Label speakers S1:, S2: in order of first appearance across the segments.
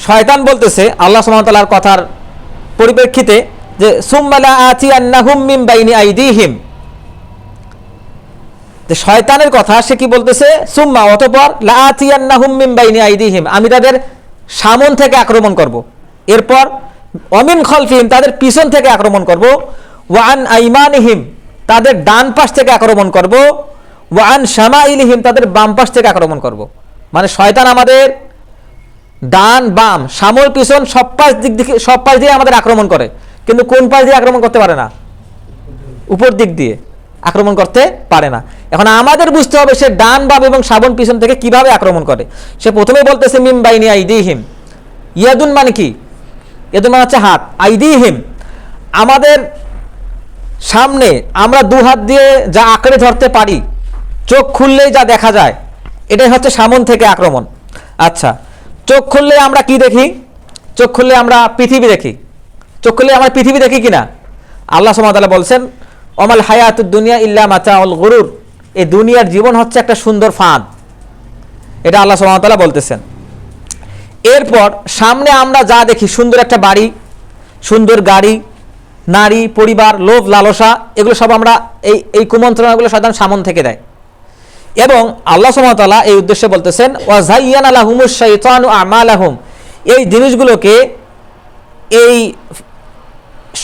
S1: শয়তান বলতেছে আল্লাহ সুবহানাহু ওয়া তাআলার কথার পরিপ্রেক্ষিতে যে সুম্মা লা আতিয়ান্নাহুম মিন বাইনি আইদিহিম, যে শয়তানের কথা সে কি বলতেছে, সুম্মা অতঃপর লা আতিয়ান্নাহুম মিন বাইনি আইদিহিম, আমি তাদের সামন থেকে আক্রমণ করব, এরপর অমিন খলফিহিম তাদের পিছন থেকে আক্রমণ করব, ওয়ান আইমানিহিম তাদের ডান পাশ থেকে আক্রমণ করব, ওয়ান শামাইলিহিম তাদের বাম পাশ থেকে আক্রমণ করব। মানে শয়তান আমাদের ডান বাম সামল পিছন সব পাশ দিয়ে আমাদের আক্রমণ করে, কিন্তু কোন পাশ দিয়ে আক্রমণ করতে পারে না? উপর দিক দিয়ে আক্রমণ করতে পারে না। এখন আমাদের বুঝতে হবে সে ডান বাম এবং সামন পিছন থেকে কিভাবে আক্রমণ করে। সে প্রথমে বলতেছে মিন বাইনি আইদিহিম, ইয়াদুন মানে কি? ইয়াদুন মানে হচ্ছে হাত, আইদিহিম আমাদের সামনে আমরা দু হাত দিয়ে যা আঁকড়ে ধরতে পারি, চোখ খুললেই যা দেখা যায়, এটাই হচ্ছে সামন থেকে আক্রমণ। আচ্ছা, চোখ খুললে আমরা কি দেখি? চোখ খুললে আমরা পৃথিবী দেখি। চোখ খুললে আমরা পৃথিবী দেখি কিনা? আল্লাহ সুবহানাহু ওয়া তাআলা বলছেন অমাল হায়াতুদ দুনিয়া ইল্লা মাতাউল গুরুর, এই দুনিয়ার জীবন হচ্ছে একটা সুন্দর ফাঁদ, এটা আল্লাহ সুবহানাহু ওয়া তাআলা বলতেছেন। এরপর সামনে আমরা যা দেখি, সুন্দর একটা বাড়ি, সুন্দর গাড়ি, নারী, পরিবার, লোভ লালসা, এগুলো সব আমরা এই কুমন্ত্রণাগুলো সাধারণ সামন থেকে দেয়। এবং আল্লাহ সুবহানাহু ওয়া তাআলা এই উদ্দেশ্যে বলতেছেন ওয়া যায়্যানা লাহুমুশ শাইতানু আমালাহুম, এই জিনিসগুলোকে, এই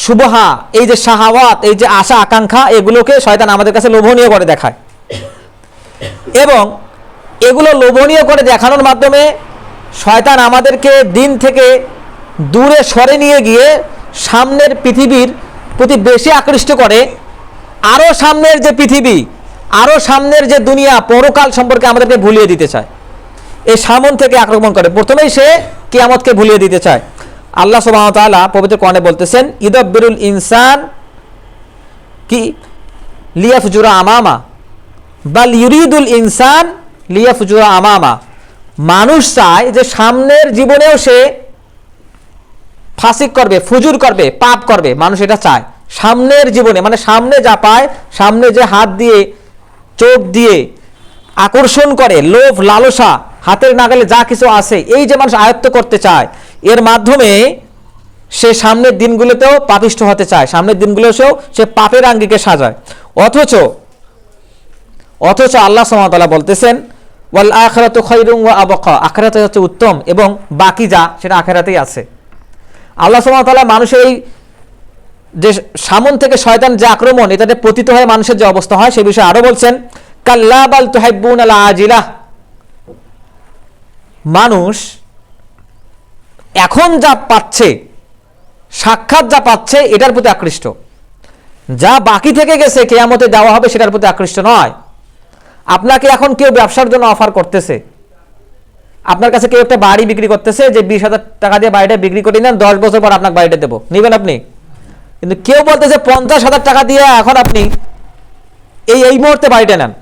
S1: শুবহা, এই যে শাহাওয়াত, এই যে আশা আকাঙ্ক্ষা, এগুলোকে শয়তান আমাদের কাছে লোভনীয় করে দেখায়, এবং এগুলো লোভনীয় করে দেখানোর মাধ্যমে শয়তান আমাদেরকে দিন থেকে দূরে সরে নিয়ে গিয়ে সামনের পৃথিবীর প্রতি বেশি আকৃষ্ট করে, আরও সামনের যে পৃথিবী, আরও সামনের যে দুনিয়া, পরকাল সম্পর্কে আমাদেরকে ভুলিয়ে দিতে চায়। এই সামন থেকে আক্রমণ করে, প্রথমেই সে কিয়ামতকে ভুলিয়ে দিতে চায়। আল্লাহ সুবহানাহু ওয়া তাআলা পবিত্র কোরআনে বলতেছেন ইদাব্বিরুল ইনসান কি লিয়াফজুরা আমামা বাল ইউরিদুল ইনসান লিয়াফজুরা আমামা, মানুষ চায় যে সামনের জীবনেও সে ফাসিক করবে, ফুজুর করবে, পাপ করবে, মানুষ এটা চায় সামনের জীবনে, মানে সামনে যা পায়, সামনে যে হাত দিয়ে চোখ দিয়ে আকর্ষণ করে, লোভ লালসা, হাতের নাগালে যা কিছু আছে, এই যে মানুষ আয়ত্ত করতে চায়, এর মাধ্যমে সে সামনের দিনগুলোতেও পাপিষ্ঠ হতে চায়, সামনের দিনগুলোতেও সে পাপের আঙ্গিকে সাজায়। অথচ আল্লাহ সুবহানাহু ওয়া তাআলা বলতেছেন ওয়াল আখিরাতু খায়রুন ওয়া আবকা, আখিরাতে হচ্ছে উত্তম এবং বাকি যা সেটা আখিরাতেই আছে। আল্লাহ সুবহানাহু ওয়া তাআলা মানুষের এই যে সামন থেকে শয়তান যে আক্রমণ, এটাতে পতিত হয়ে মানুষের যে অবস্থা হয় সে বিষয়ে আরো বলছেন কাল্লা বাল তুহিব্বুনাল আজিলাহ, মানুষ এখন যা পাচ্ছে, সাক্ষাৎ যা পাচ্ছে, এটার প্রতি আকৃষ্ট, যা বাকি থেকে গেছে কিয়ামতে দেওয়া হবে সেটার প্রতি আকৃষ্ট নয়। আপনাকে এখন কেউ ব্যবসার জন্য অফার করতেছে, আপনার কাছে কেউ একটা বাড়ি বিক্রি করতেছে যে 20,000 টাকা দিয়ে বাড়িটা বিক্রি করে নেন, 10 বছর পর আপনাকে বাড়িটা দেবো, নেবেন আপনি? কিন্তু কেউ বলতেছে 50,000 টাকা দিয়ে এখন আপনি এই মুহূর্তে বাড়িটা নেন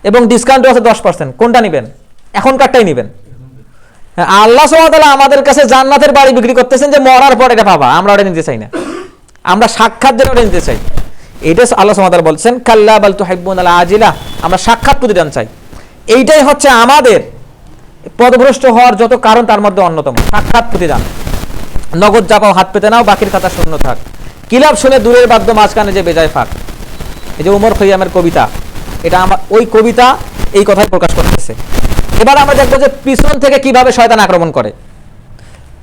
S1: এবং ডিসকাউন্ট আছে 10%, কোনটা নেবেন? এখনকারটাই নেবেন। আল্লাহ সুবহানাহু ওয়া তাআলা আমাদের কাছে জান্নাতের বাড়ি বিক্রি করতেছেন যে মরার পর এটা পাবা, আমরা ওটা নিতে চাই না, আমরা সাক্ষাৎ যেটা নিতে চাই। এইটা আল্লাহ সুবহানাহু ওয়া তাআলা বলছেন কাল্লা বাল তুহিব্বুনাল আজিলা, আমরা সাক্ষাৎ প্রতিদান চাই। এইটাই হচ্ছে আমাদের পদভ্রষ্ট হওয়ার যত কারণ তার মধ্যে অন্যতম, সাক্ষাৎ প্রতিদান। নগদ যা পাও হাত পেতে নাও, বাকির খাতা শূন্য থাক, কিলাব শুনে দূরের বাদ্য মাঝখানে যে বেজায় ফাঁক। এই যে উমর খৈয়ামের কবিতা, এটা আমার ওই কবিতা এই কথাই প্রকাশ করতেছে। এবার আমরা দেখবো যে পিছন থেকে কিভাবে শয়তান আক্রমণ করে।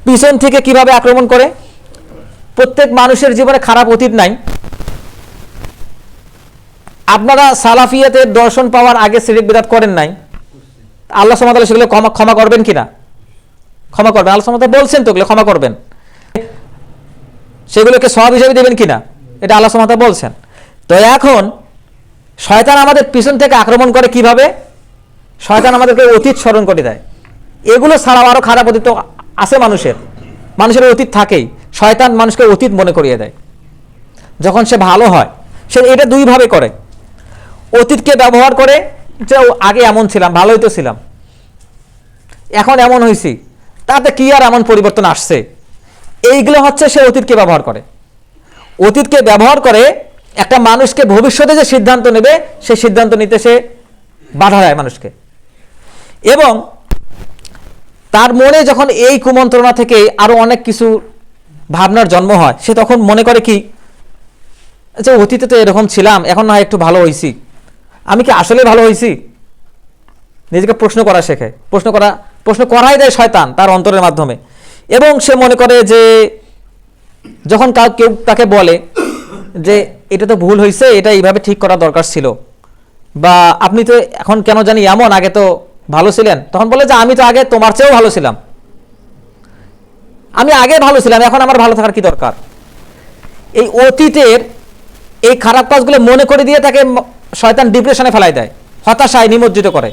S1: পিছন থেকে কিভাবে আক্রমণ করে? প্রত্যেক মানুষের জীবনে খারাপ অতীত নাই। আপনারা সালাফিয়াতের দর্শন পাওয়ার আগে শিরক বিদআত করেন নাই, আল্লাহ সুবহানাহু ওয়া তাআলা সেগুলো ক্ষমা করবেন কিনা? ক্ষমা করবেন, আল্লাহ সুবহানাহু ওয়া তাআলা বলছেন তো এগুলো ক্ষমা করবেন। সেগুলোকে সওয়াব হিসেবে দেবেন কিনা? এটা আল্লাহ সুবহানাহু ওয়া তাআলা বলছেন। তো এখন শয়তান আমাদের পিছন থেকে আক্রমণ করে কিভাবে? শয়তান আমাদেরকে অতীত স্মরণ করে দেয়। এগুলো ছাড়াও আরো খারাপ অতীত তো আছে মানুষের অতীত থাকেই। শয়তান মানুষকে অতীত মনে করিয়ে দেয় যখন সে ভালো হয়। সে এটা দুইভাবে করে, অতীতকে ব্যবহার করে যে আগে এমন ছিলাম, ভালোই তো ছিলাম, এখন এমন হয়েছি, তাতে কি আর এমন পরিবর্তন আসছে, এইগুলো হচ্ছে সে অতীতকে ব্যবহার করে। অতীতকে ব্যবহার করে একটা মানুষকে ভবিষ্যতে যে সিদ্ধান্ত নেবে সেই সিদ্ধান্ত নিতে সে বাধা দেয় মানুষকে। এবং তার মনে যখন এই কুমন্ত্রণা থেকে আরো অনেক কিছু ভাবনার জন্ম হয়, সে তখন মনে করে কি, আচ্ছা অতীতে তো এরকম ছিলাম, এখন না একটু ভালো হয়েছি, আমি কি আসলে ভালো হয়েছি? নিজেকে প্রশ্ন করা শেখে, প্রশ্ন করাই দেয় শয়তান তার অন্তরের মাধ্যমে। এবং সে মনে করে যে যখন কেউ তাকে বলে যে এটা তো ভুল হয়েছে, এটা এইভাবে ঠিক করা দরকার ছিল, বা আপনি তো এখন কেন জানি এমন, আগে তো ভালো ছিলেন, তখন বলে যে আমি তো আগে তোমার চেয়েও ভালো ছিলাম, আমি আগে ভালো ছিলাম, এখন আমার ভালো থাকার কি দরকার। এই অতীতের এই খারাপ কাজগুলো মনে করে দিয়ে তাকে শয়তান ডিপ্রেশনে ফেলাই দেয়, হতাশায় নিমজ্জিত করে।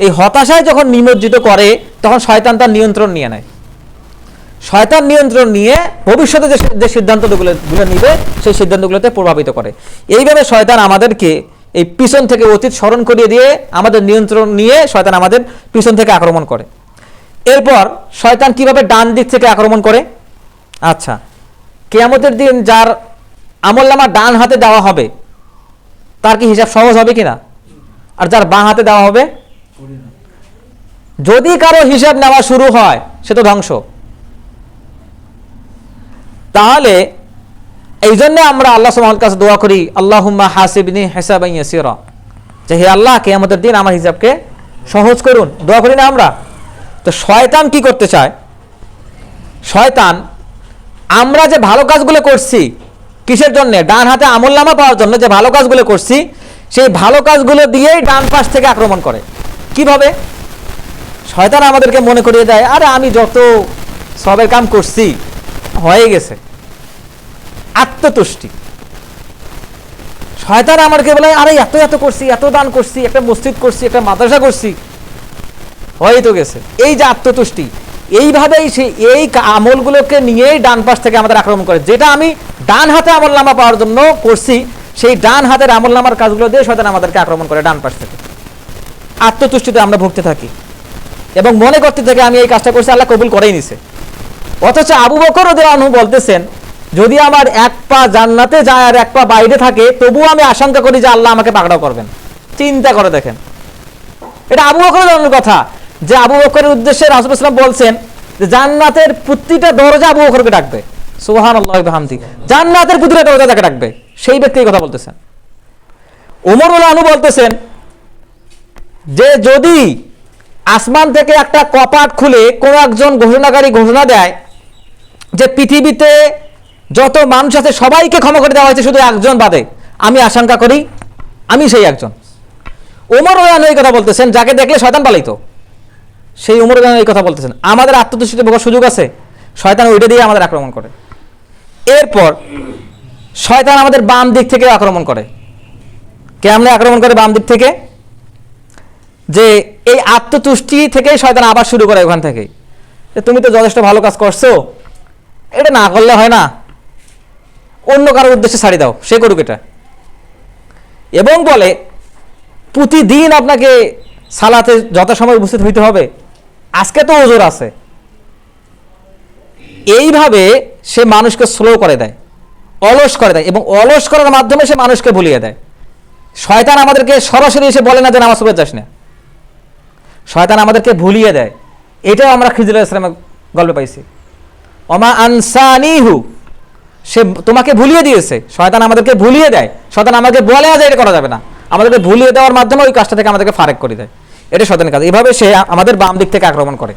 S1: এই হতাশায় যখন নিমজ্জিত করে তখন শয়তান তার নিয়ন্ত্রণ নিয়ে নেয়। শয়তান নিয়ন্ত্রণ নিয়ে ভবিষ্যতে যে সিদ্ধান্তগুলো নিবে সেই সিদ্ধান্তগুলোতে প্রভাবিত করে। এইভাবে শয়তান আমাদেরকে এই পিছন থেকে অতীত স্মরণ করিয়ে দিয়ে আমাদের নিয়ন্ত্রণ নিয়ে শয়তান আমাদের পিছন থেকে আক্রমণ করে। এরপর শয়তান কিভাবে ডান দিক থেকে আক্রমণ করে? আচ্ছা, কিয়ামতের দিন যার আমলনামা ডান হাতে দেওয়া হবে তার কি হিসাব সহজ হবে কিনা? আর যার বাঁ হাতে দেওয়া হবে, যদি কারো হিসাব নেওয়া শুরু হয় সে তো ধ্বংস। তাহলে এই জন্য আমরা আল্লাহ সুবহানাহু ওয়া তাআলার কাছে দোয়া করি, আল্লাহুম্মা হাসিবনি হিসাবান ইয়াসিরা, যে হে আল্লাহ কিয়ামতের দিন আমার হিসাবকে সহজ করুন। দোয়া করি না আমরা? তো শয়তান কি করতে চায়? শয়তান আমরা যে ভালো কাজগুলো করছি, কিসের জন্য? ডান হাতে আমলনামা পাওয়ার জন্য যে ভালো কাজগুলো করছি, সেই ভালো কাজগুলো দিয়েই ডান পাশ থেকে আক্রমণ করে। কিভাবে? শয়তান আমাদেরকে মনে করিয়ে দেয়, আরে আমি যত সবের কাম করছি হয়ে গেছে, আত্মতুষ্টি। শয়তান আমাকে বলে, আরে এত এত করছি, এত দান করছি, একটা মসজিদ করছি, একটা মাদ্রাসা করছি, হয়ে তো গেছে, এই যে আত্মতুষ্টি। এইভাবেই সে এই আমলগুলোকে নিয়েই ডান পাশ থেকে আমাদের আক্রমণ করে। যেটা আমি ডান হাতে আমলনামা পাওয়ার জন্য করছি, সেই ডান হাতের আমলনামার কাজগুলো দিয়ে শয়তান আমাদেরকে আক্রমণ করে ডান পাশ থেকে। আত্মতুষ্টিতে আমরা ভুগতে থাকি এবং মনে করতে থাকি আমি এই কাজটা করছি, আল্লাহ কবুল করেই নিছে। অথচ আবু বকর রাদিয়াল্লাহু আনহু বলতেছেন, যদি আমার এক পা জান্নাতে যায় আর এক পা বাইরে থাকে, তবুও আমি আশঙ্কা করি যে আল্লাহ আমাকে পাকড়াও করবেন। চিন্তা করে দেখেন, এটা আবু বকর রাদিয়াল্লাহু আনহুর কথা, যে আবু বকরের উদ্দেশ্যে রাসূল সাল্লাল্লাহু আলাইহি ওয়াসাল্লাম বলছেন যে জান্নাতের প্রতিটা দরজা আবু বকরকে ডাকবে। সুবহানাল্লাহি ওয়া বিহামদিহি, জান্নাতের প্রতিটা দরজা তাকে ডাকবে। সেই ব্যক্তি এই কথা বলতেছেন। ওমর রাদিয়াল্লাহু আনহু বলতেছেন যে যদি আসমান থেকে একটা কপাট খুলে কোন একজন ঘোষণাকারী ঘোষণা দেয় যে পৃথিবীতে যত মানুষ আছে সবাইকে ক্ষমা করে দেওয়া হয়েছে শুধু একজন বাদে, আমি আশঙ্কা করি আমি সেই একজন। ওমর রাদিয়াল্লাহু আনহু এই কথা বলতেছেন, যাকে দেখলে শয়তান পালাইতো, সেই ওমর রাদিয়াল্লাহু আনহু এই কথা বলতেছেন। আমাদের আত্মতুষ্টিতে ভোগার সুযোগ আছে, শয়তান ওইটা দিয়ে আমাদের আক্রমণ করে। এরপর শয়তান আমাদের বাম দিক থেকে আক্রমণ করে। কেমনে আক্রমণ করে? বাম দিক থেকে, যে এই আত্মতুষ্টি থেকেই শয়তান আবার শুরু করে ওখান থেকেই, যে তুমি তো যথেষ্ট ভালো কাজ করছো, এটা না করলে হয় না, অন্য কারোর উদ্দেশ্যে ছাড়ি দাও, সে করুক এটা। এবং বলে প্রতিদিন আপনাকে সালাতে যথাসময় উপস্থিত হইতে হবে, আজকে তো ওজোর আছে। এইভাবে সে মানুষকে স্লো করে দেয়, অলস করে দেয়, এবং অলস করার মাধ্যমে সে মানুষকে ভুলিয়ে দেয়। শয়তান আমাদেরকে সরাসরি এসে বলে না যে নামাজ পড়তে যাস না, শয়তান আমাদেরকে ভুলিয়ে দেয়। এটাও আমরা খিজির আলাইহিস সালামের গল্পে পাইছি, ওমা আনসানিহু, সে তোমাকে ভুলিয়ে দিয়েছে। শয়তান আমাদেরকে ভুলিয়ে দেয়, শয়তান আমাকে বলে যে এটা করা যাবে না, আমাদেরকে ভুলিয়ে দেওয়ার মাধ্যমে ওই কাজটা থেকে আমাদেরকে ফারেক করে দেয়। এটা শয়তানের কাজ। এভাবে সে আমাদের বাম দিক থেকে আক্রমণ করে।